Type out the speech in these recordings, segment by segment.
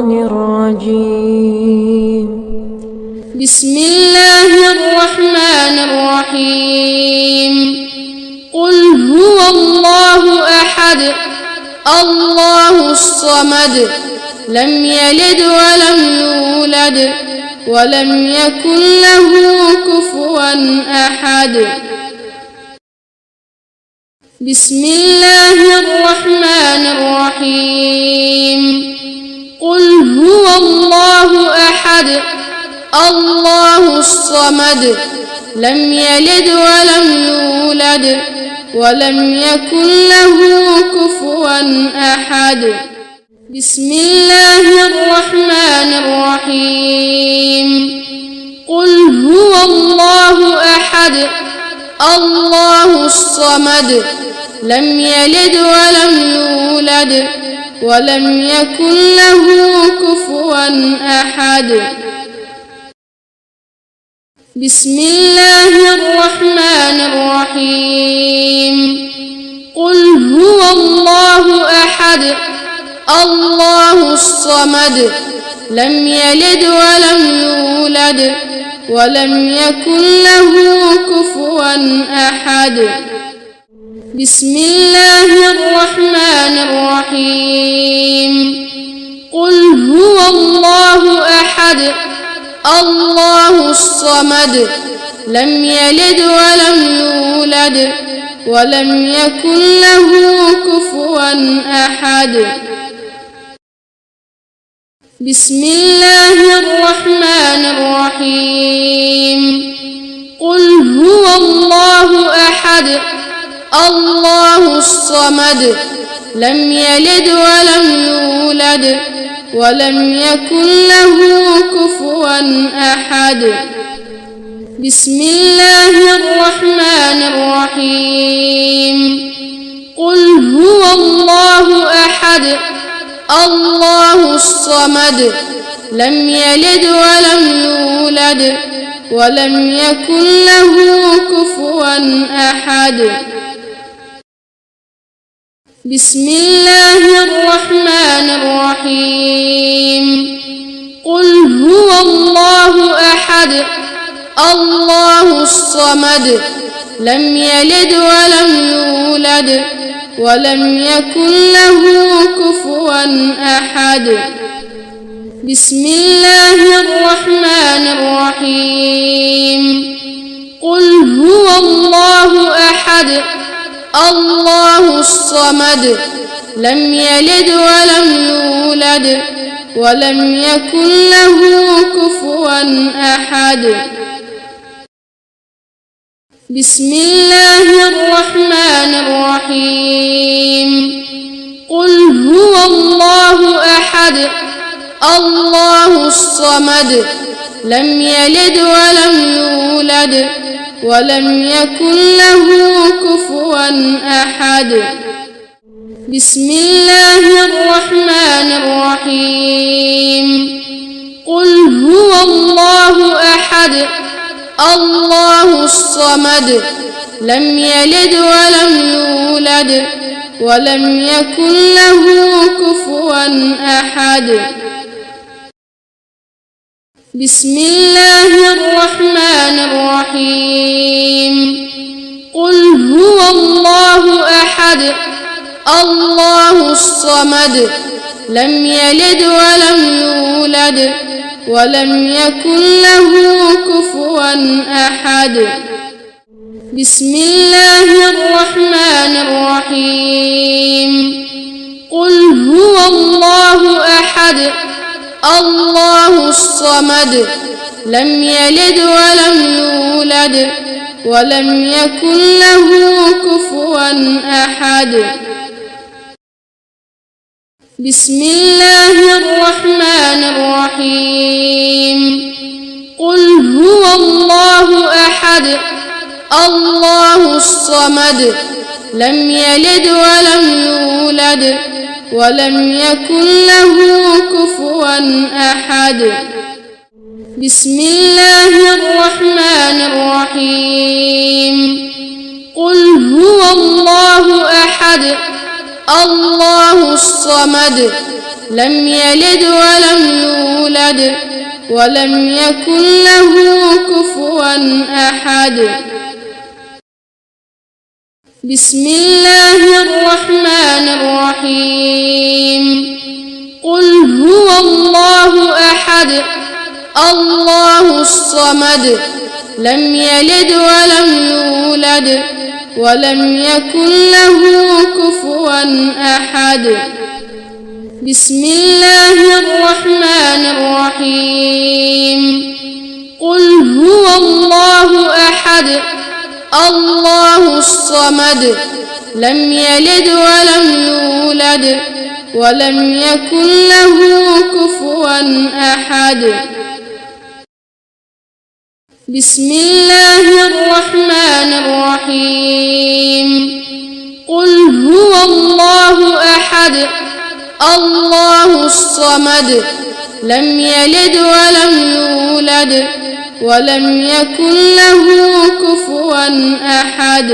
الشيطان الرجيم. بسم الله الرحمن الرحيم. قل هو الله أحد الله الصمد لم يلد ولم يولد ولم يكن له كفوا أحد. بسم الله الرحمن الرحيم. قل هو الله أحد الله الصمد لم يلد ولم يولد ولم يكن له كفوا أحد. بسم الله الرحمن الرحيم. قل هو الله أحد الله الصمد لم يلد ولم يولد ولم يكن له كفوا أحد. بسم الله الرحمن الرحيم. قل هو الله أحد الله الصمد لم يلد ولم يولد ولم يكن له كفوا أحد. بسم الله الرحمن الرحيم. قل هو الله أحد الله الصمد لم يلد ولم يولد ولم يكن له كفوا أحد. بسم الله الرحمن الرحيم. قل هو الله أحد الله الصمد لم يلد ولم يولد ولم يكن له كفوا أحد. بسم الله الرحمن الرحيم. قل هو الله أحد الله الصمد لم يلد ولم يولد ولم يكن له كفوا أحد. بسم الله الرحمن الرحيم. قل هو الله أحد الله الصمد لم يلد ولم يولد ولم يكن له كفوا أحد. بسم الله الرحمن الرحيم. قل هو الله أحد الله الصمد لم يلد ولم يولد ولم يكن له كفوا أحد. بسم الله الرحمن الرحيم. قل هو الله أحد الله الصمد لم يلد ولم يولد ولم يكن له كفوا أحد. بسم الله الرحمن الرحيم. قل هو الله أحد الله الصمد لم يلد ولم يولد ولم يكن له كفوا أحد. بسم الله الرحمن الرحيم. قل هو الله أحد الله الصمد لم يلد ولم يولد ولم يكن له كفوا أحد. بسم الله الرحمن الرحيم. قل هو الله أحد الله الصمد لم يلد ولم يولد ولم يكن له كفوا أحد. بسم الله الرحمن الرحيم. قل هو الله أحد الله الصمد لم يلد ولم يولد ولم يكن له كفوا أحد. بسم الله الرحمن الرحيم. قل هو الله أحد الله الصمد لم يلد ولم يولد ولم يكن له كفوا أحد. بسم الله الرحمن الرحيم. قل هو الله أحد الله الصمد لم يلد ولم يولد ولم يكن له كفوا أحد. بسم الله الرحمن الرحيم. قل هو الله أحد الله الصمد لم يلد ولم يولد ولم يكن له كفوا أحد. بسم الله الرحمن الرحيم. قل هو الله أحد الله الصمد لم يلد ولم يولد ولم يكن له كفوا أحد.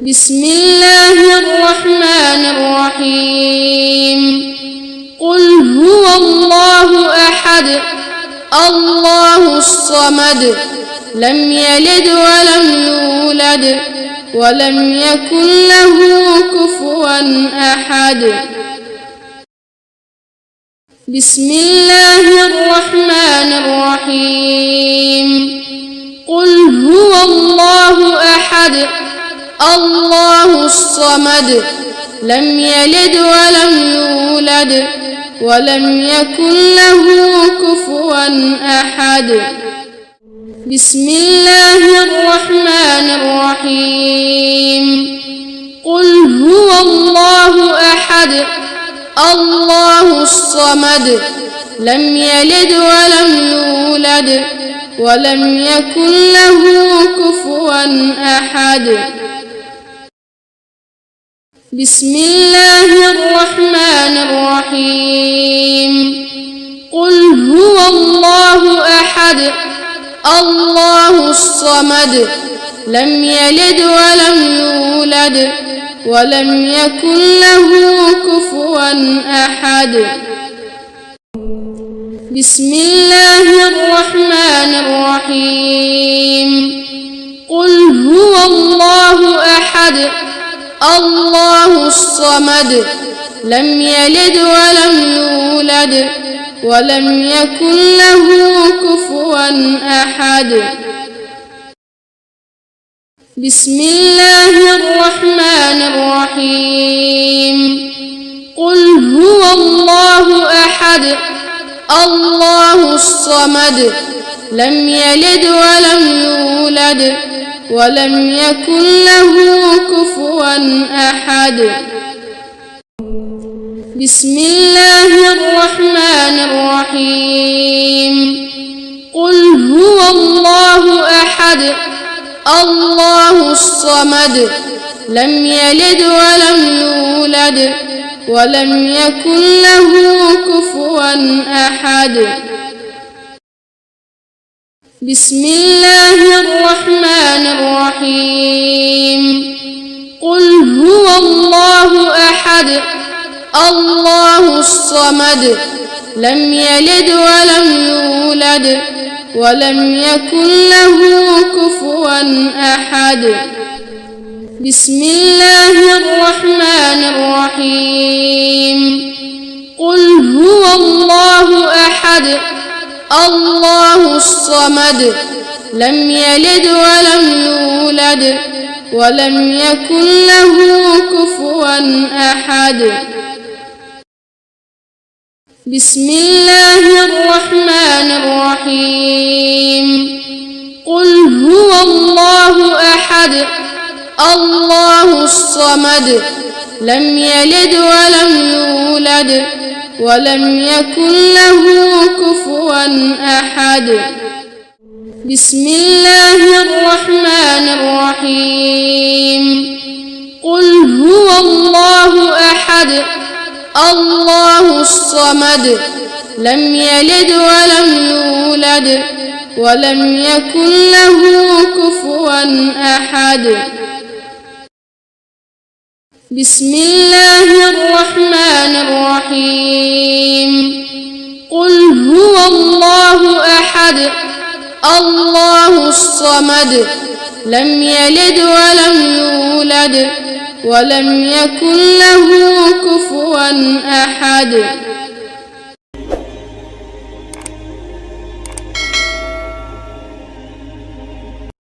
بسم الله الرحمن الرحيم. قل هو الله أحد الله الصمد لم يلد ولم يولد ولم يكن له كفوا أحد. بسم الله الرحمن الرحيم. قل هو الله أحد الله الصمد لم يلد ولم يولد ولم يكن له كفوا أحد. بسم الله الرحمن الرحيم. قل هو الله أحد الله الصمد لم يلد ولم يولد ولم يكن له كفوا أحد. بسم الله الرحمن الرحيم. قل هو الله أحد الله الصمد لم يلد ولم يولد ولم يكن له كفوا أحد. بسم الله الرحمن الرحيم. قل هو الله أحد الله الصمد لم يلد ولم يولد ولم يكن له كفوا أحد. بسم الله الرحمن الرحيم. قل هو الله أحد الله الصمد لم يلد ولم يولد ولم يكن له كفوا أحد. بسم الله الرحمن الرحيم. قل هو الله أحد الله الصمد لم يلد ولم يولد ولم يكن له كفوا أحد. بسم الله الرحمن الرحيم. قل هو الله أحد الله الصمد لم يلد ولم يولد ولم يكن له كفوا أحد. بسم الله الرحمن الرحيم. قل هو الله أحد الله الصمد لم يلد ولم يولد ولم يكن له كفوا أحد. بسم الله الرحمن الرحيم. قل هو الله أحد الله الصمد لم يلد ولم يولد ولم يكن له كفوا أحد. بسم الله الرحمن الرحيم. قل هو الله أحد الله الصمد لم يلد ولم يولد ولم يكن له كفوا أحد. بسم الله الرحمن الرحيم قل هو الله أحد الله الصمد لم يلد ولم يولد ولم يكن له كفوا أحد